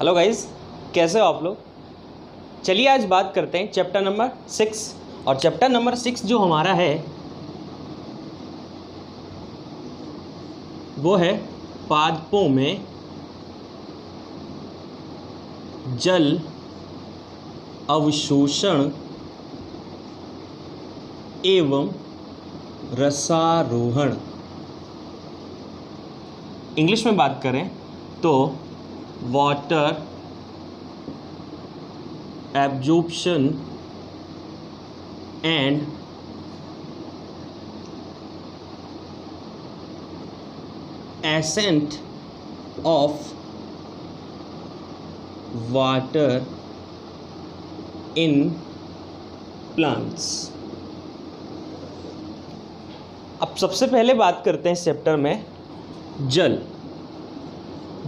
Hello guys, कैसे हो आप लोग। चलिए आज बात करते हैं चैप्टर नंबर 6। और चैप्टर नंबर 6 जो हमारा है वो है पादपों में जल अवशोषण एवं रसारोहण। इंग्लिश में बात करें तो water absorption and ascent of water in plants। अब सबसे पहले बात करते हैं इस चैप्टर में जल।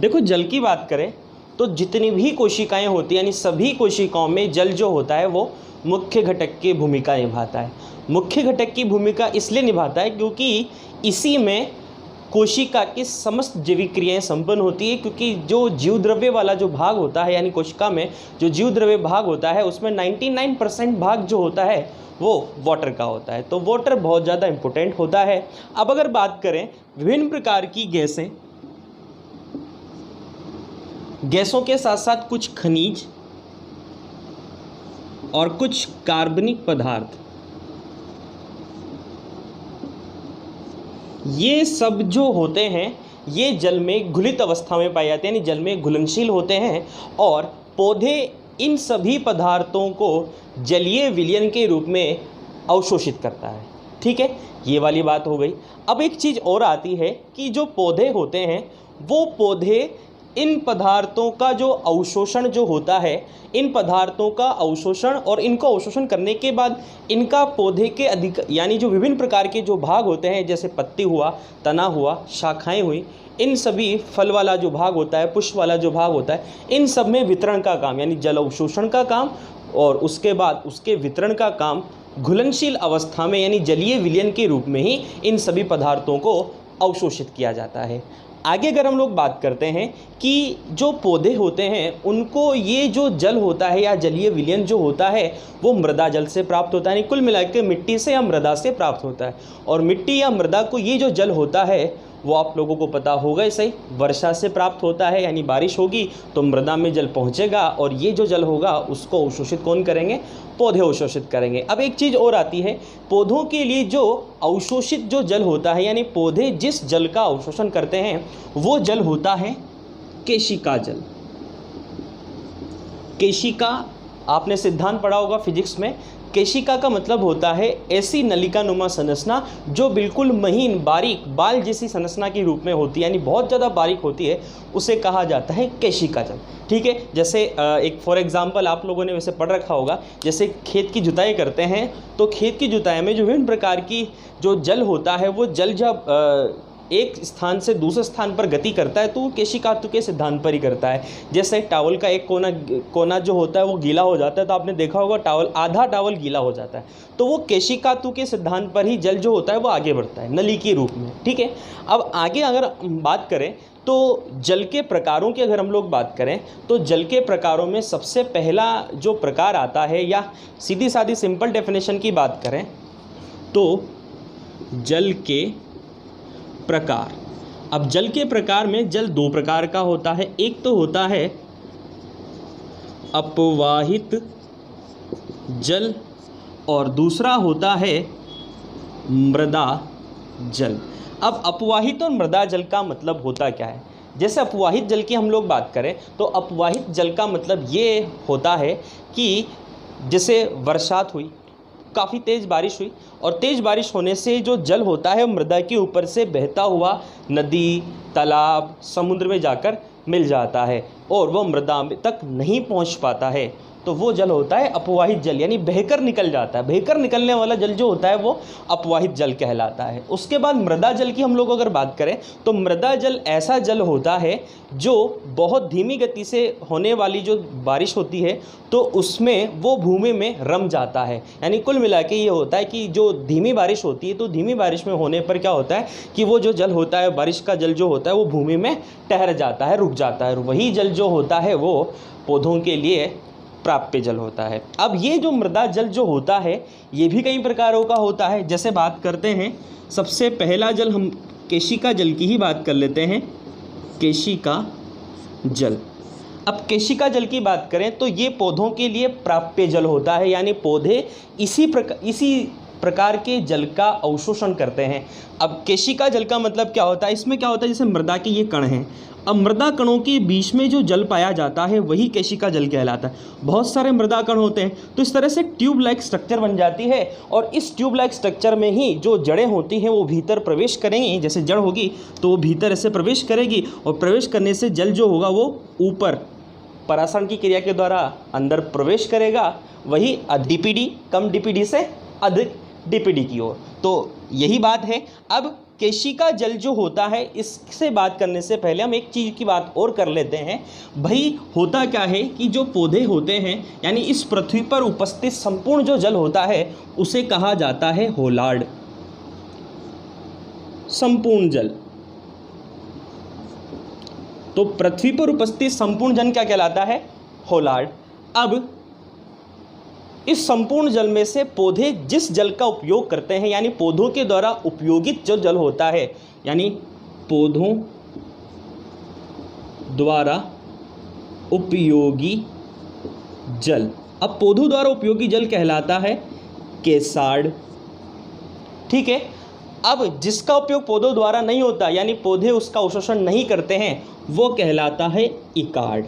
देखो, जल की बात करें तो जितनी भी कोशिकाएं होती हैं यानी सभी कोशिकाओं में जल जो होता है वो मुख्य घटक की भूमिका निभाता है। मुख्य घटक की भूमिका इसलिए निभाता है क्योंकि इसी में कोशिका की समस्त जैविक क्रियाएं संपन्न होती है, क्योंकि जो जीव द्रव्य वाला जो भाग होता है यानी कोशिका में जो जीव द्रव्य भाग होता है उसमें 99% भाग जो होता है वो वाटर का होता है। तो वाटर बहुत ज़्यादा इम्पोर्टेंट होता है। अब अगर बात करें विभिन्न प्रकार की गैसों के साथ साथ कुछ खनिज और कुछ कार्बनिक पदार्थ, ये सब जो होते हैं ये जल में घुलित अवस्था में पाए जाते हैं यानी जल में घुलनशील होते हैं। और पौधे इन सभी पदार्थों को जलीय विलयन के रूप में अवशोषित करता है। ठीक है, ये वाली बात हो गई। अब एक चीज़ और आती है कि जो पौधे होते हैं वो पौधे इन पदार्थों का जो अवशोषण जो होता है, इन पदार्थों का अवशोषण और इनको अवशोषण करने के बाद इनका पौधे के अधिक यानी जो विभिन्न प्रकार के जो भाग होते हैं जैसे पत्ती हुआ, तना हुआ, शाखाएं हुई, इन सभी फल वाला जो भाग होता है, पुष्प वाला जो भाग होता है, इन सब में वितरण का काम यानी जल अवशोषण का काम और उसके बाद उसके वितरण का काम घुलनशील अवस्था में यानी जलीय विलयन के रूप में ही इन सभी पदार्थों को अवशोषित किया जाता है। आगे अगर हम लोग बात करते हैं कि जो पौधे होते हैं उनको ये जो जल होता है या जलीय विलयन जो होता है वो मृदा जल से प्राप्त होता है, यानी कुल मिलाकर मिट्टी से या मृदा से प्राप्त होता है। और मिट्टी या मृदा को ये जो जल होता है वो आप लोगों को पता होगा ही सही, वर्षा से प्राप्त होता है, यानी बारिश होगी तो मृदा में जल पहुंचेगा और ये जो जल होगा उसको अवशोषित कौन करेंगे? पौधे अवशोषित करेंगे। अब एक चीज़ और आती है, पौधों के लिए जो अवशोषित जो जल होता है यानी पौधे जिस जल का अवशोषण करते हैं वो जल होता है केशिका जल। केशिका आपने सिद्धांत पढ़ा होगा फिजिक्स में। केशिका का मतलब होता है ऐसी नलिका नुमा संरचना जो बिल्कुल महीन बारीक बाल जैसी संरचना के रूप में होती है, यानी बहुत ज़्यादा बारीक होती है, उसे कहा जाता है केशिका जल। ठीक है, जैसे एक फॉर एग्जांपल आप लोगों ने वैसे पढ़ रखा होगा, जैसे खेत की जुताई करते हैं तो खेत की जुताई में जो विभिन्न प्रकार की जो जल होता है वो जल जब एक स्थान से दूसरे स्थान पर गति करता है तो वो केशिकातु के सिद्धांत पर ही करता है। जैसे टावल का एक कोना जो होता है वो गीला हो जाता है तो आपने देखा होगा आधा टावल गीला हो जाता है, तो वो केशिकातु के सिद्धांत पर ही जल जो होता है वो आगे बढ़ता है नली के रूप में। ठीक है, अब आगे अगर बात करें तो जल के प्रकारों की अगर हम लोग बात करें तो जल के प्रकारों में सबसे पहला जो प्रकार आता है, या सीधी सादी सिंपल डेफिनेशन की बात करें तो जल के प्रकार। अब जल के प्रकार में जल दो प्रकार का होता है, एक तो होता है अपवाहित जल और दूसरा होता है मृदा जल। अब अपवाहित और मृदा जल का मतलब होता क्या है? जैसे अपवाहित जल की हम लोग बात करें तो अपवाहित जल का मतलब ये होता है कि जैसे बरसात हुई, काफ़ी तेज़ बारिश हुई और तेज़ बारिश होने से जो जल होता है मृदा के ऊपर से बहता हुआ नदी, तालाब, समुद्र में जाकर मिल जाता है और वह मृदा तक नहीं पहुंच पाता है, तो वो जल होता है अपवाहित जल, यानी बहकर निकल जाता है। बहकर निकलने वाला जल जो होता है वो अपवाहित जल कहलाता है। उसके बाद मृदा जल की हम लोग अगर बात करें तो मृदा जल ऐसा जल होता है जो बहुत धीमी गति से होने वाली जो बारिश होती है तो उसमें वो भूमि में रम जाता है। यानी कुल मिला के ये होता है कि जो धीमी बारिश होती है तो धीमी बारिश में होने पर क्या होता है कि वो जो जल होता है, बारिश का जल जो होता है वो भूमि में ठहर जाता है, रुक जाता है। वही जल जो होता है वो पौधों के लिए प्राप्य जल होता है। अब ये जो मृदा जल जो होता है ये भी कई प्रकारों का होता है। जैसे बात करते हैं, सबसे पहला जल हम केशिका जल की ही बात कर लेते हैं, केशिका जल। अब केशिका जल की बात करें तो ये पौधों के लिए प्राप्य जल होता है, यानी पौधे इसी प्रकार के जल का अवशोषण करते हैं। अब केशिका जल का मतलब क्या होता है, इसमें क्या होता है, जैसे मृदा के ये कण हैं, अब मृदा कणों के बीच में जो जल पाया जाता है वही केशिका जल कहलाता है। बहुत सारे मृदा कण होते हैं तो इस तरह से ट्यूब लाइक स्ट्रक्चर बन जाती है और इस ट्यूब लाइक स्ट्रक्चर में ही जो जड़ें होती हैं वो भीतर प्रवेश करेंगी। जैसे जड़ होगी तो वो भीतर ऐसे प्रवेश करेगी और प्रवेश करने से जल जो होगा वो ऊपर परासरण की क्रिया के द्वारा अंदर प्रवेश करेगा, वही डीपीडी कम डीपीडी से अधिक डीपीडी की ओर। तो यही बात है। अब केशिका जल जो होता है, इससे बात करने से पहले हम एक चीज़ की बात और कर लेते हैं। भाई होता क्या है कि जो पौधे होते हैं, यानी इस पृथ्वी पर उपस्थित संपूर्ण जो जल होता है उसे कहा जाता है होलार्ड, संपूर्ण जल। तो पृथ्वी पर उपस्थित संपूर्ण जल क्या कहलाता है, होलार्ड। अब इस संपूर्ण जल में से पौधे जिस जल का उपयोग करते हैं, यानी पौधों के द्वारा उपयोगित जो जल होता है, यानी पौधों द्वारा उपयोगी जल। अब पौधों द्वारा उपयोगी जल कहलाता है केसाड़, ठीक है। अब जिसका उपयोग पौधों द्वारा नहीं होता, यानी पौधे उसका अवशोषण नहीं करते हैं, वो कहलाता है इकार्ड,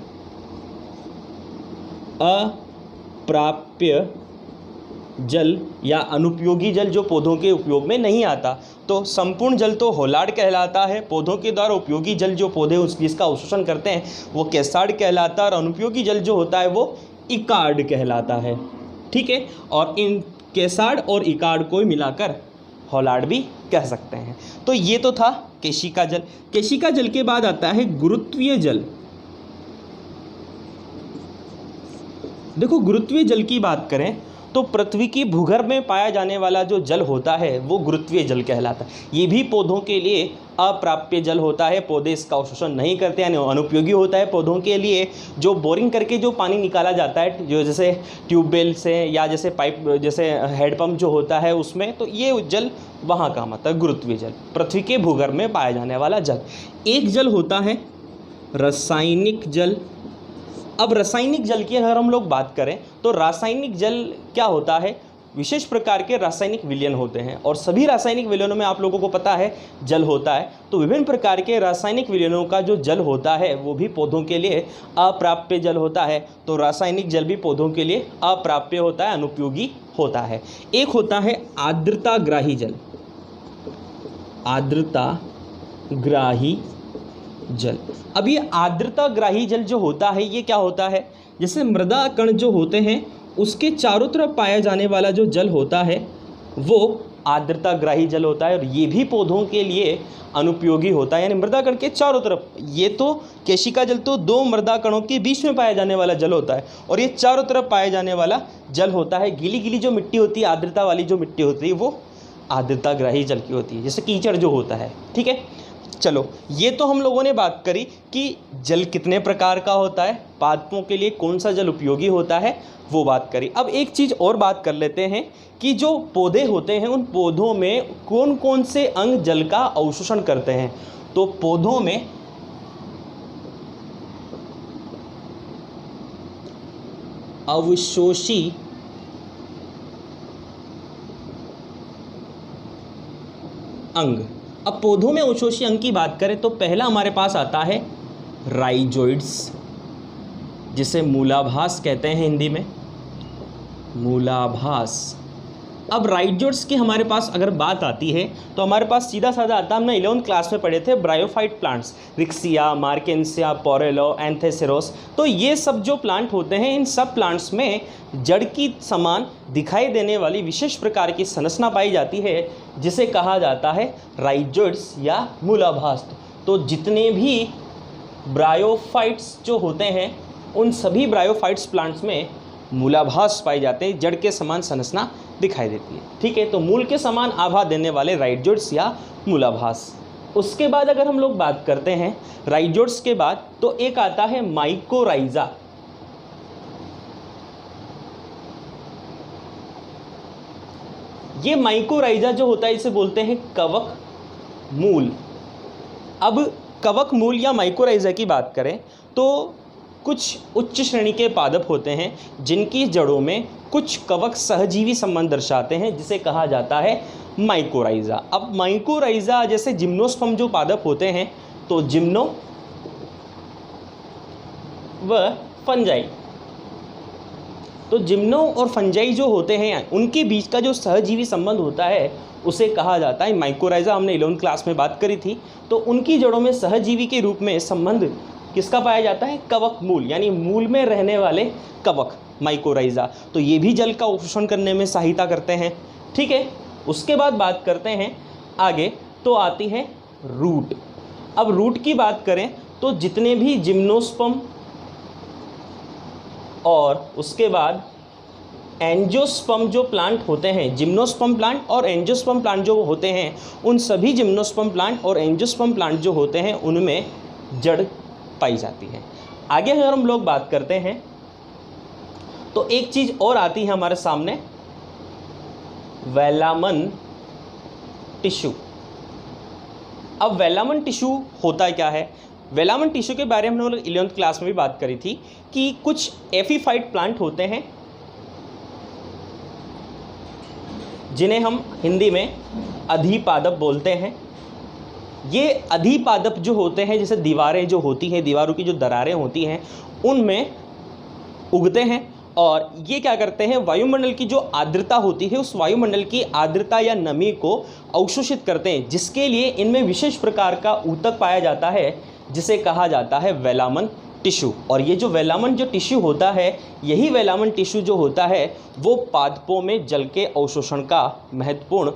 अप्राप्य जल या अनुपयोगी जल जो पौधों के उपयोग में नहीं आता। तो संपूर्ण जल तो होलार्ड कहलाता है, पौधों के द्वारा उपयोगी जल जो पौधे जिसका अवशोषण करते हैं वो केसाड़ कहलाता है, और अनुपयोगी जल जो होता है वो इकार्ड कहलाता है, ठीक है। और इन केसाड़ और इकार्ड को मिलाकर होलार्ड भी कह सकते हैं। तो ये तो था केशिका जल। केशिका जल के बाद आता है गुरुत्वीय जल। देखो, गुरुत्वीय जल की बात करें तो पृथ्वी की भूगर्भ में पाया जाने वाला जो जल होता है वो गुरुत्वीय जल कहलाता है। ये भी पौधों के लिए अप्राप्य जल होता है, पौधे इसका अवशोषण नहीं करते, यानी अनुपयोगी होता है पौधों के लिए। जो बोरिंग करके जो पानी निकाला जाता है, जो जैसे ट्यूबवेल से या जैसे पाइप, जैसे हैंडपम्प जो होता है उसमें, तो ये जल वहाँ का मतलब गुरुत्वीय जल, पृथ्वी के भूगर्भ में पाया जाने वाला जल। एक जल होता है रासायनिक जल। अब रासायनिक जल की अगर हम लोग बात करें तो रासायनिक जल क्या होता है, विशेष प्रकार के रासायनिक विलयन होते हैं, और सभी रासायनिक विलयनों में आप लोगों को पता है जल होता है। तो विभिन्न प्रकार के रासायनिक विलयनों का जो जल होता है वो भी पौधों के लिए अप्राप्य जल होता है। तो रासायनिक जल भी पौधों के लिए अप्राप्य होता है, अनुपयोगी होता है। एक होता है आर्द्रताग्राही जल, आर्द्रताग्राही जल। अब ये आर्द्रताग्राही जल जो होता है ये क्या होता है, जैसे मृदा कण जो होते हैं उसके चारों तरफ पाया जाने वाला जो जल होता है वो आर्द्रताग्राही जल होता है, और ये भी पौधों के लिए अनुपयोगी होता है, यानी मृदा कण के चारों तरफ। ये तो केशिका जल तो दो मृदा कणों के बीच में पाया जाने वाला जल होता है, और ये चारों तरफ पाया जाने वाला जल होता है। गीली गीली जो मिट्टी होती है, आर्द्रता वाली जो मिट्टी होती है, वो आर्द्रताग्राही जल की होती है, जैसे कीचड़ जो होता है, ठीक है। चलो, ये तो हम लोगों ने बात करी कि जल कितने प्रकार का होता है, पादपों के लिए कौन सा जल उपयोगी होता है, वो बात करी। अब एक चीज़ और बात कर लेते हैं कि जो पौधे होते हैं उन पौधों में कौन कौन से अंग जल का अवशोषण करते हैं। तो पौधों में अवशोषी अंग। अब पौधों में अवशोषी अंग की बात करें तो पहला हमारे पास आता है राइजोइड्स, जिसे मूलाभास कहते हैं हिंदी में, मूलाभास। अब राइजोट्स की हमारे पास अगर बात आती है तो हमारे पास सीधा साधा आता है, हमने 11th क्लास में पढ़े थे ब्रायोफाइट प्लांट्स, रिक्सिया, मार्केंसिया, पोरेलो, एंथेसेरोस। तो ये सब जो प्लांट होते हैं, इन सब प्लांट्स में जड़ की समान दिखाई देने वाली विशेष प्रकार की संरचना पाई जाती है, जिसे कहा जाता है राइजोट्स या मूलाभास। तो जितने भी ब्रायोफाइट्स जो होते हैं, उन सभी ब्रायोफाइट्स प्लांट्स में मूलाभास पाए जाते हैं, जड़ के समान संरचना दिखाई देती है। ठीक है, तो मूल के समान आभा देने वाले राइजोट्स या मूलाभास। उसके बाद अगर हम लोग बात करते हैं राइजोट्स के बाद, तो एक आता है माइकोराइजा। ये माइकोराइजा जो होता है इसे बोलते हैं कवक मूल। अब कवक मूल या माइकोराइजा की बात करें तो कुछ उच्च श्रेणी के पादप होते हैं जिनकी जड़ों में कुछ कवक सहजीवी संबंध दर्शाते हैं, जिसे कहा जाता है माइकोराइजा। अब माइकोराइजा जैसे जिम्नोस्पर्म जो पादप होते हैं, तो जिम्नो व फंजाई, तो जिम्नो और फंजाई जो होते हैं उनके बीच का जो सहजीवी संबंध होता है उसे कहा जाता है माइकोराइजा। हमने 11th क्लास में बात करी थी। तो उनकी जड़ों में सहजीवी के रूप में संबंध किसका पाया जाता है? कवक मूल, यानी मूल में रहने वाले कवक माइकोराइजा। तो ये भी जल का अवशोषण करने में सहायता करते हैं। ठीक है, उसके बाद बात करते हैं आगे, तो आती है रूट। अब रूट की बात करें तो जितने भी जिम्नोस्पर्म और उसके बाद एंजियोस्पर्म जो प्लांट होते हैं, जिम्नोस्पर्म प्लांट और एंजियोस्पर्म प्लांट जो होते हैं, उन सभी जिम्नोस्पर्म प्लांट और एंजियोस्पर्म प्लांट जो होते हैं उनमें जड़ पाई जाती है। आगे अगर हम लोग बात करते हैं तो एक चीज और आती है हमारे सामने, वेलामन टिश्यू। अब वेलामन टिश्यू होता क्या है? वेलामन टिश्यू के बारे में हम लोग 11th क्लास में भी बात करी थी कि कुछ एफीफाइट प्लांट होते हैं जिन्हें हम हिंदी में अधिपादप बोलते हैं। ये अधिपादप जो होते हैं, जैसे दीवारें जो होती हैं, दीवारों की जो दरारें होती हैं, उनमें उगते हैं और ये क्या करते हैं, वायुमंडल की जो आर्द्रता होती है उस वायुमंडल की आर्द्रता या नमी को अवशोषित करते हैं, जिसके लिए इनमें विशेष प्रकार का ऊतक पाया जाता है जिसे कहा जाता है वेलामन टिश्यू। और ये जो वेलामन जो टिश्यू होता है, यही वेलामन टिश्यू जो होता है वो पादपों में जल के अवशोषण का महत्वपूर्ण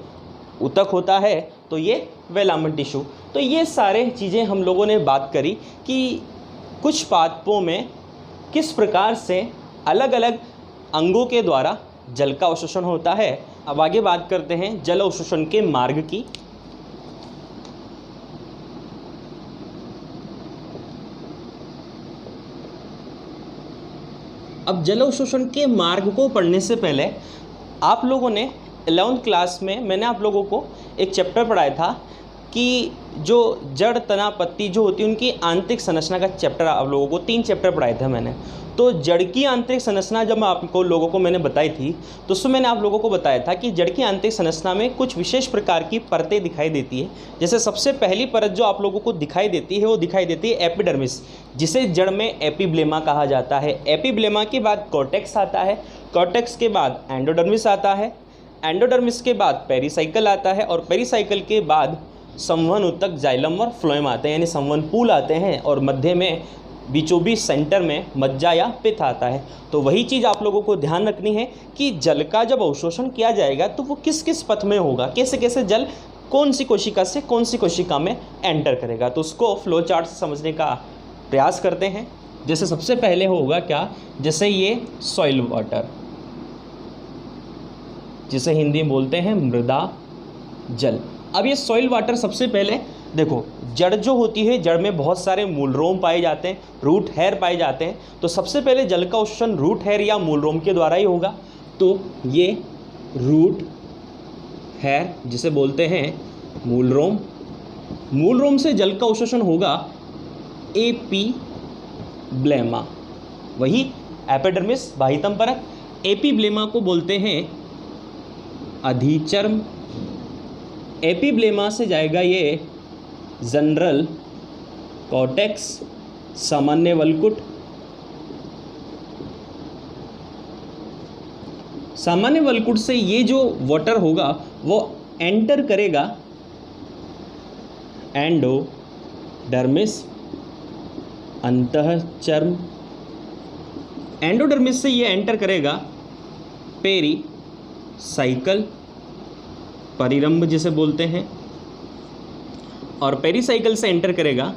ऊतक होता है। तो ये वेलामन टिश्यू। तो ये सारे चीज़ें हम लोगों ने बात करी कि कुछ पादपों में किस प्रकार से अलग अलग अंगों के द्वारा जल का अवशोषण होता है। अब आगे बात करते हैं जल अवशोषण के मार्ग की। अब जल अवशोषण के मार्ग को पढ़ने से पहले आप लोगों ने 11th क्लास में मैंने आप लोगों को एक चैप्टर पढ़ाया था कि जो जड़, तना, पत्ती जो होती है उनकी आंतरिक संरचना का चैप्टर आप लोगों को 3 चैप्टर पढ़ाए थे मैंने। तो जड़ की आंतरिक संरचना जब आपको लोगों को मैंने बताई थी तो उसमें मैंने आप लोगों को बताया था कि जड़ की आंतरिक संरचना में कुछ विशेष प्रकार की परतें दिखाई देती है। जैसे सबसे पहली परत जो आप लोगों को दिखाई देती है वो दिखाई देती है एपिडर्मिस, जिसे जड़ में एपिब्लेमा कहा जाता है। एपिब्लेमा के बाद कॉर्टेक्स आता है, कॉर्टेक्स के बाद एंडोडर्मिस आता है, एंडोडर्मिस के बाद पेरिसाइकल आता है और पेरिसाइकल के बाद संवहन ऊतक, जाइलम और फ्लोएम आते हैं, यानी संवहन पूल आते हैं और मध्य में बीचों बीच सेंटर में मज्जा या पित्त आता है। तो वही चीज़ आप लोगों को ध्यान रखनी है कि जल का जब अवशोषण किया जाएगा तो वो किस किस पथ में होगा, कैसे कैसे जल कौन सी कोशिका से कौन सी कोशिका में एंटर करेगा। तो उसको फ्लो चार्ट से समझने का प्रयास करते हैं। जैसे सबसे पहले होगा क्या, जैसे ये सॉइल वाटर, जिसे हिंदी में बोलते हैं मृदा जल। अब ये सॉइल वाटर सबसे पहले देखो, जड़ जो होती है, जड़ में बहुत सारे मूलरोम पाए जाते हैं, रूट हेयर पाए जाते हैं। तो सबसे पहले जल का अवशोषण रूट हेयर या मूलरोम के द्वारा ही होगा। तो ये रूट हेयर जिसे बोलते हैं मूलरोम, मूलरोम से जल का अवशोषण होगा एपिब्लेमा, वही एपिडर्मिस बाह्यतम परत। एपिब्लेमा को बोलते हैं अधिचर्म, एपिब्लेमा से जाएगा ये जनरल कॉर्टेक्स, सामान्य वलकुट, सामान्य वलकुट से ये जो वाटर होगा वो एंटर करेगा एंडोडर्मिस, अंतःचर्म, एंडोडर्मिस से ये एंटर करेगा पेरीसाइकल, परिरंभ जिसे बोलते हैं, और पेरीसाइकल से एंटर करेगा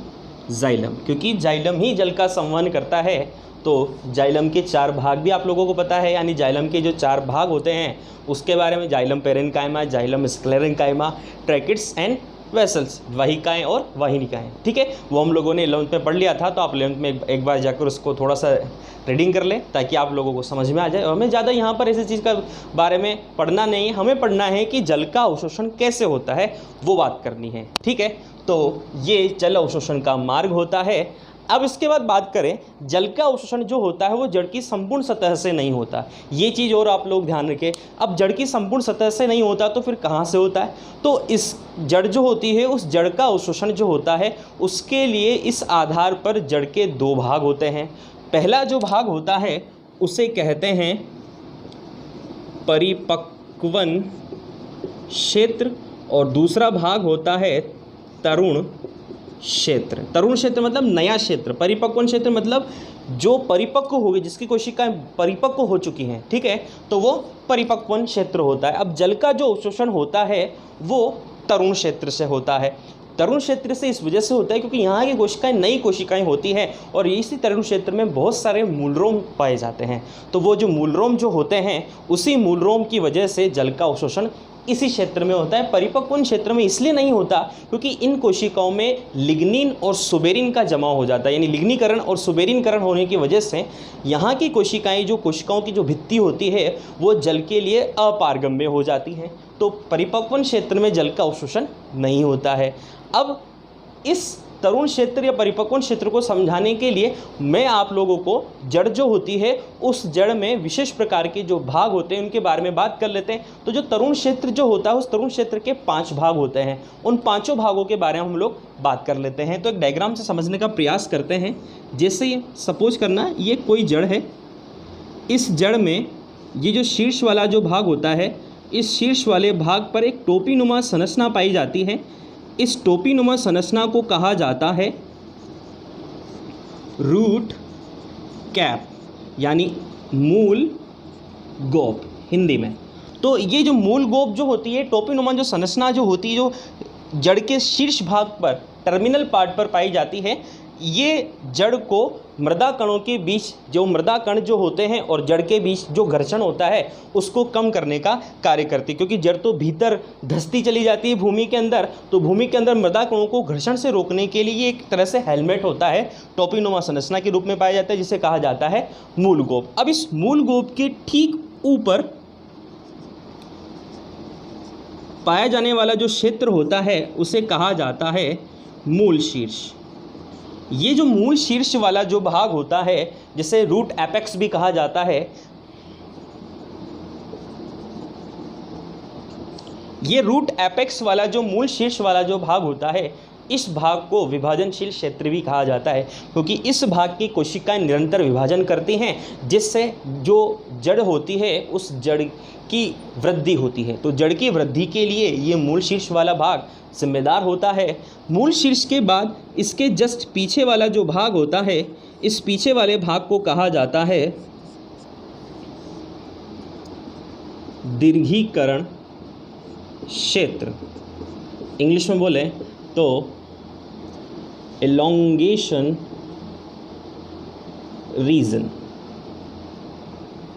जाइलम, क्योंकि जाइलम ही जल का संवहन करता है। तो जाइलम के 4 भाग भी आप लोगों को पता है, यानी जाइलम के जो 4 भाग होते हैं उसके बारे में, xylem parenchyma, xylem sclerenchyma, tracheids and vessels, वाहिकाएं और वाहिनिकाएं। ठीक है, वो हम लोगों ने 11th में पढ़ लिया था, तो आप 11th में एक बार जाकर उसको थोड़ा सा रीडिंग कर लें ताकि आप लोगों को समझ में आ जाए। और हमें ज़्यादा यहाँ पर ऐसी चीज़ का बारे में पढ़ना नहीं है, हमें पढ़ना है कि जल का अवशोषण कैसे होता है, वो बात करनी है। ठीक है, तो ये जल अवशोषण का मार्ग होता है। अब इसके बाद बात करें, जल का अवशोषण जो होता है वो जड़ की संपूर्ण सतह से नहीं होता, ये चीज़ और आप लोग ध्यान रखें। अब जड़ की संपूर्ण सतह से नहीं होता तो फिर कहाँ से होता है? तो इस जड़ जो होती है, उस जड़ का अवशोषण जो होता है उसके लिए इस आधार पर जड़ के 2 भाग होते हैं। पहला जो भाग होता है उसे कहते हैं परिपक्वन क्षेत्र, और दूसरा भाग होता है तरुण क्षेत्र। तरुण क्षेत्र मतलब नया क्षेत्र, परिपक्वन क्षेत्र मतलब जो परिपक्व हो गई, जिसकी कोशिकाएं परिपक्व हो चुकी हैं। ठीक है, तो वो परिपक्वन क्षेत्र होता है। अब जल का जो अवशोषण होता है वो तरुण क्षेत्र से होता है। तरुण क्षेत्र से इस वजह से होता है क्योंकि यहाँ की कोशिकाएं नई कोशिकाएं होती हैं, और इसी तरुण क्षेत्र में बहुत सारे मूलरोम पाए जाते हैं। तो वो जो मूलरोम जो होते हैं, उसी मूलरोम की वजह से जल का अवशोषण इसी क्षेत्र में होता है। परिपक्वन क्षेत्र में इसलिए नहीं होता क्योंकि इन कोशिकाओं में लिग्निन और सुबेरिन का जमाव हो जाता है, यानी लिग्नीकरण और सुबेरिनकरण होने की वजह से यहाँ की कोशिकाएं, जो कोशिकाओं की जो भित्ति होती है वो जल के लिए अपारगम्य हो जाती हैं। तो परिपक्वन क्षेत्र में जल का अवशोषण नहीं होता है। अब इस तरुण क्षेत्र या परिपक्वन क्षेत्र को समझाने के लिए मैं आप लोगों को जड़ जो होती है उस जड़ में विशेष प्रकार के जो भाग होते हैं उनके बारे में बात कर लेते हैं। तो जो तरुण क्षेत्र जो होता है उस तरुण क्षेत्र के 5 भाग होते हैं, उन 5 भागों के बारे में हम लोग बात कर लेते हैं। तो एक डायग्राम से समझने का प्रयास करते हैं। जैसे सपोज करना ये कोई जड़ है, इस जड़ में ये जो शीर्ष वाला जो भाग होता है, इस शीर्ष वाले भाग पर एक टोपी नुमा संरचना पाई जाती है। इस टोपी नुमा संरचना को कहा जाता है रूट कैप, यानी मूल गोप हिंदी में। तो ये जो मूल गोप जो होती है, टोपी नुमा जो संरचना जो होती है, जो जड़ के शीर्ष भाग पर टर्मिनल पार्ट पर पाई जाती है, ये जड़ को मृदा कणों के बीच, जो मृदा कण जो होते हैं और जड़ के बीच जो घर्षण होता है उसको कम करने का कार्य करती है। क्योंकि जड़ तो भीतर धंसती चली जाती है भूमि के अंदर, तो भूमि के अंदर मृदा कणों को घर्षण से रोकने के लिए एक तरह से हेलमेट होता है, टोपीनुमा संरचना के रूप में पाया जाता है, जिसे कहा जाता है मूल गोप। अब इस मूल गोप के ठीक ऊपर पाया जाने वाला जो क्षेत्र होता है उसे कहा जाता है मूल शीर्ष। ये जो मूल शीर्ष वाला जो भाग होता है, जिसे रूट एपेक्स भी कहा जाता है, ये रूट एपेक्स वाला जो मूल शीर्ष वाला जो भाग होता है, इस भाग को विभाजनशील क्षेत्र भी कहा जाता है, क्योंकि इस भाग की कोशिकाएं निरंतर विभाजन करती हैं, जिससे जो जड़ होती है उस जड़ की वृद्धि होती है। तो जड़ की वृद्धि के लिए ये मूल शीर्ष वाला भाग जिम्मेदार होता है। मूल शीर्ष के बाद इसके जस्ट पीछे वाला जो भाग होता है, इस पीछे वाले भाग को कहा जाता है दीर्घीकरण क्षेत्र। इंग्लिश में बोले तो एलोंगेशन रीजन।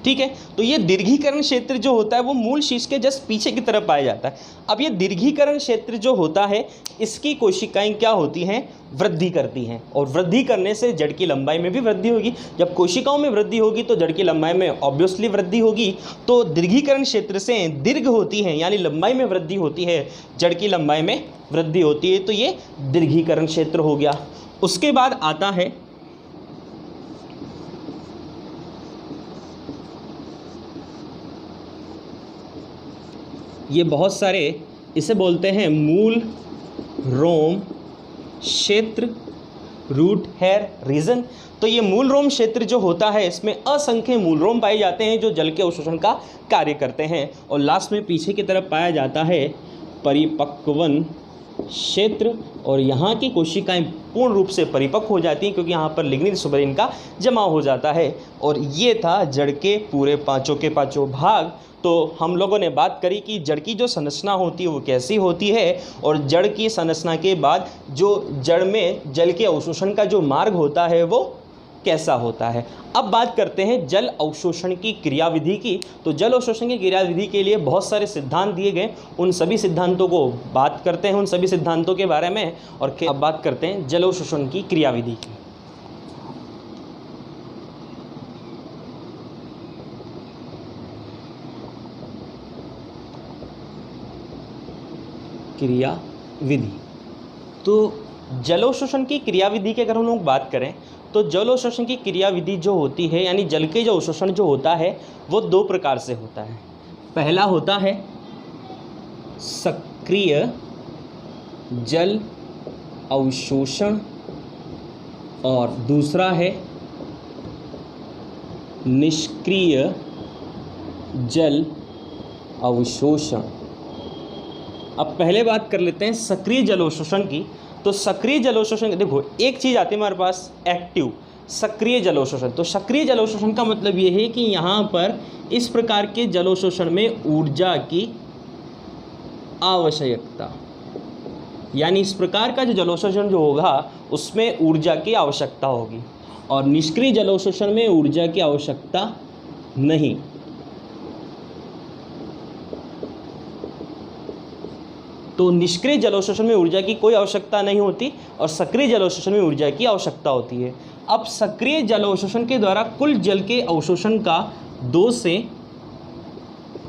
ठीक है, तो ये दीर्घीकरण क्षेत्र जो होता है वो मूल शीर्ष के जस्ट पीछे की तरफ पाया जाता है। अब ये दीर्घीकरण क्षेत्र जो होता है, इसकी कोशिकाएं क्या होती हैं, वृद्धि करती हैं, और वृद्धि करने से जड़ की लंबाई में भी वृद्धि होगी। जब कोशिकाओं में वृद्धि होगी तो जड़ की लंबाई में ऑब्वियसली वृद्धि होगी। तो दीर्घीकरण क्षेत्र से दीर्घ होती है, यानी लंबाई में वृद्धि होती है, जड़ की लंबाई में वृद्धि होती है, तो ये दीर्घीकरण क्षेत्र हो गया। उसके बाद आता है ये बहुत सारे, इसे बोलते हैं मूल रोम क्षेत्र, रूट हेयर रीजन। तो ये मूल रोम क्षेत्र जो होता है इसमें असंख्य मूल रोम पाए जाते हैं जो जल के अवशोषण का कार्य करते हैं। और लास्ट में पीछे की तरफ पाया जाता है परिपक्वन क्षेत्र, और यहाँ की कोशिकाएं पूर्ण रूप से परिपक्व हो जाती हैं क्योंकि यहाँ पर लिग्निन सुबेरिन का जमाव हो जाता है। और ये था जड़ के पूरे पाँचों के पाँचों भाग। तो हम लोगों ने बात करी कि जड़ की जो संरचना होती है वो कैसी होती है, और जड़ की संरचना के बाद जो जड़ में जल के अवशोषण का जो मार्ग होता है वो कैसा होता है। अब बात करते हैं जल अवशोषण की क्रियाविधि की। तो जल अवशोषण की क्रियाविधि के लिए बहुत सारे सिद्धांत दिए गए, उन सभी सिद्धांतों को बात करते हैं, उन सभी सिद्धांतों के बारे में। और अब बात करते हैं जल अवशोषण की क्रियाविधि की। क्रियाविधि तो जलोशोषण की क्रियाविधि की अगर हम लोग बात करें तो जलोशोषण की क्रियाविधि जो होती है यानी जल के जो अवशोषण जो होता है वो दो प्रकार से होता है। पहला होता है सक्रिय जल अवशोषण और दूसरा है निष्क्रिय जल अवशोषण। अब पहले बात कर लेते हैं सक्रिय जल अवशोषण की। तो सक्रिय जल अवशोषण देखो एक चीज़ आती है हमारे पास एक्टिव सक्रिय जल अवशोषण। तो सक्रिय जल अवशोषण का मतलब ये है कि यहाँ पर इस प्रकार के जल अवशोषण में ऊर्जा की आवश्यकता, यानी इस प्रकार का जो जल अवशोषण जो होगा उसमें ऊर्जा की आवश्यकता होगी, और निष्क्रिय जल अवशोषण में ऊर्जा की आवश्यकता नहीं। तो निष्क्रिय जल अवशोषण में ऊर्जा की कोई आवश्यकता नहीं होती और सक्रिय जल अवशोषण में ऊर्जा की आवश्यकता होती है। अब सक्रिय जल अवशोषण के द्वारा कुल जल के अवशोषण का 2 से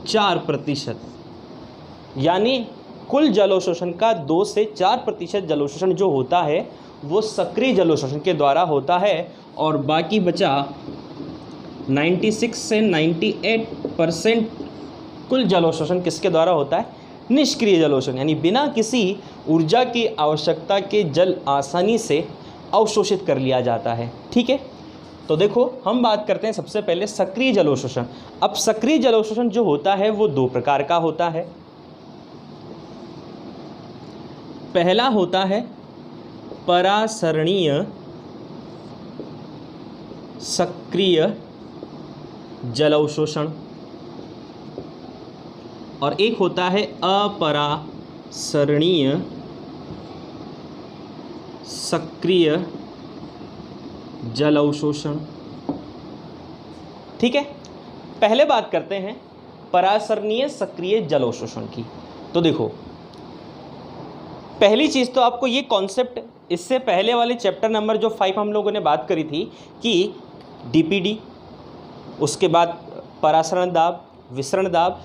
4%, यानी कुल जल अवशोषण का 2 से 4% जल अवशोषण जो होता है वो सक्रिय जल अवशोषण के द्वारा होता है, और बाकी बचा 96 से 98% कुल जल अवशोषण किसके द्वारा होता है? निष्क्रिय जल अवशोषण, यानी बिना किसी ऊर्जा की आवश्यकता के जल आसानी से अवशोषित कर लिया जाता है। ठीक है, तो देखो हम बात करते हैं सबसे पहले सक्रिय जल अवशोषण। अब सक्रिय जल अवशोषण जो होता है वो 2 प्रकार का होता है। पहला होता है परासरणीय सक्रिय जल अवशोषण, और एक होता है अपरासरणीय सक्रिय जल अवशोषण। ठीक है, पहले बात करते हैं परासरणीय सक्रिय जल अवशोषण की। तो देखो पहली चीज़ तो आपको ये कॉन्सेप्ट इससे पहले वाले चैप्टर नंबर जो 5 हम लोगों ने बात करी थी कि डीपीडी, उसके बाद परासरण दाब, विसरण दाब,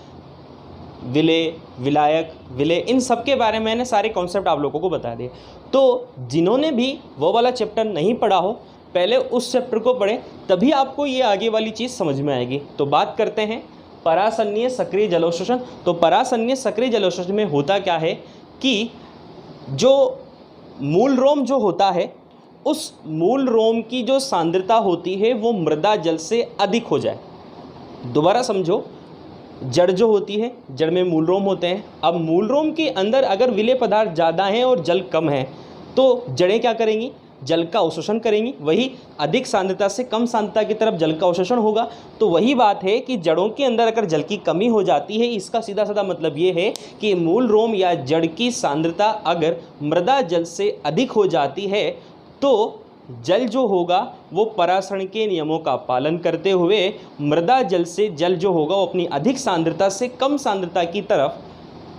विलेय, विलायक, विलेय, इन सब के बारे में मैंने सारे कॉन्सेप्ट आप लोगों को बता दिए। तो जिन्होंने भी वो वाला चैप्टर नहीं पढ़ा हो पहले उस चैप्टर को पढ़े, तभी आपको ये आगे वाली चीज़ समझ में आएगी। तो बात करते हैं परासरणीय सक्रिय जल अवशोषण। तो परासरणीय सक्रिय जल अवशोषण में होता क्या है कि जो मूल रोम जो होता है उस मूल रोम की जो सांद्रता होती है वो मृदा जल से अधिक हो जाए। दोबारा समझो, जड़ जो होती है, जड़ में मूल रोम होते हैं। अब मूल रोम के अंदर अगर विलेय पदार्थ ज़्यादा हैं और जल कम है तो जड़ें क्या करेंगी? जल का अवशोषण करेंगी। वही अधिक सांद्रता से कम सांद्रता की तरफ जल का अवशोषण होगा। तो वही बात है कि जड़ों के अंदर अगर जल की कमी हो जाती है, इसका सीधा साधा मतलब ये है कि मूल रोम या जड़ की सांद्रता अगर मृदा जल से अधिक हो जाती है तो जल जो होगा वो परासरण के नियमों का पालन करते हुए मृदा जल से जल जो होगा वो अपनी अधिक सांद्रता से कम सांद्रता की तरफ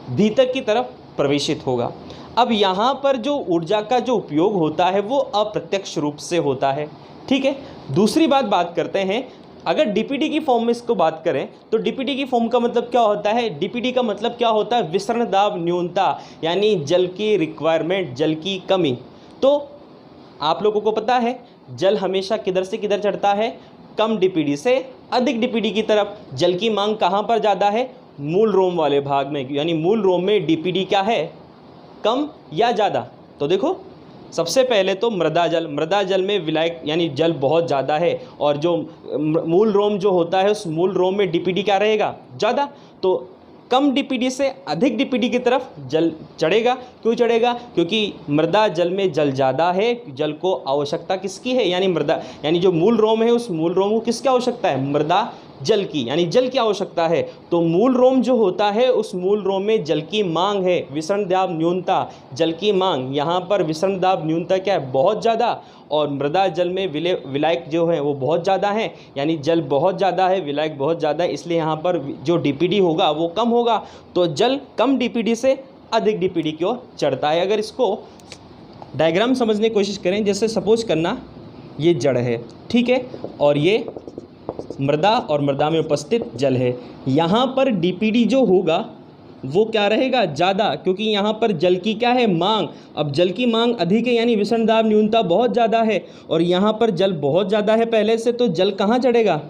भीतर की तरफ प्रवेशित होगा। अब यहाँ पर जो ऊर्जा का जो उपयोग होता है वो अप्रत्यक्ष रूप से होता है। ठीक है, दूसरी बात करते हैं, अगर डीपीटी की फॉर्म में इसको बात करें तो डीपीटी की फॉर्म का मतलब क्या होता है? डीपीटी का मतलब क्या होता है? विसरण दाब न्यूनता, यानी जल की रिक्वायरमेंट, जल की कमी। तो आप लोगों को पता है जल हमेशा किधर से किधर चढ़ता है? कम डीपीडी से अधिक डीपीडी की तरफ। जल की मांग कहाँ पर ज़्यादा है? मूल रोम वाले भाग में, यानी मूल रोम में डीपीडी क्या है? कम या ज़्यादा। तो देखो सबसे पहले तो मृदा जल में विलायक यानी जल बहुत ज़्यादा है, और जो मूल रोम जो होता है उस मूल रोम में डीपीडी क्या रहेगा, ज़्यादा। तो कम डीपीडी से अधिक डीपीडी की तरफ जल चढ़ेगा। क्यों चढ़ेगा? क्योंकि मृदा जल में जल ज़्यादा है, जल को आवश्यकता किसकी है, यानी मृदा यानी जो मूल रोम है उस मूल रोम को किसकी आवश्यकता है, मृदा जल की, यानी जल की आवश्यकता है। तो मूल रोम जो होता है उस मूल रोम में जल की मांग है, विसरण दाब न्यूनता, जल की मांग। यहाँ पर विसरण दाब न्यूनता क्या है, बहुत ज़्यादा, और मृदा जल में विलायक जो है वो बहुत ज़्यादा है, यानी जल बहुत ज़्यादा है, विलायक बहुत ज़्यादा है, इसलिए यहाँ पर जो डीपीडी होगा वो कम होगा। तो जल कम डीपीडी से अधिक डीपीडी की ओर चढ़ता है। अगर इसको डायग्राम समझने की कोशिश करें, जैसे सपोज करना ये जड़ है, ठीक है, और ये मृदा और मृदा में उपस्थित जल है। यहाँ पर डीपीडी जो होगा वो क्या रहेगा, ज़्यादा, क्योंकि यहाँ पर जल की क्या है, मांग। अब जल की मांग अधिक है यानी विसरण दाब न्यूनता बहुत ज़्यादा है, और यहाँ पर जल बहुत ज़्यादा है पहले से, तो जल कहाँ चढ़ेगा,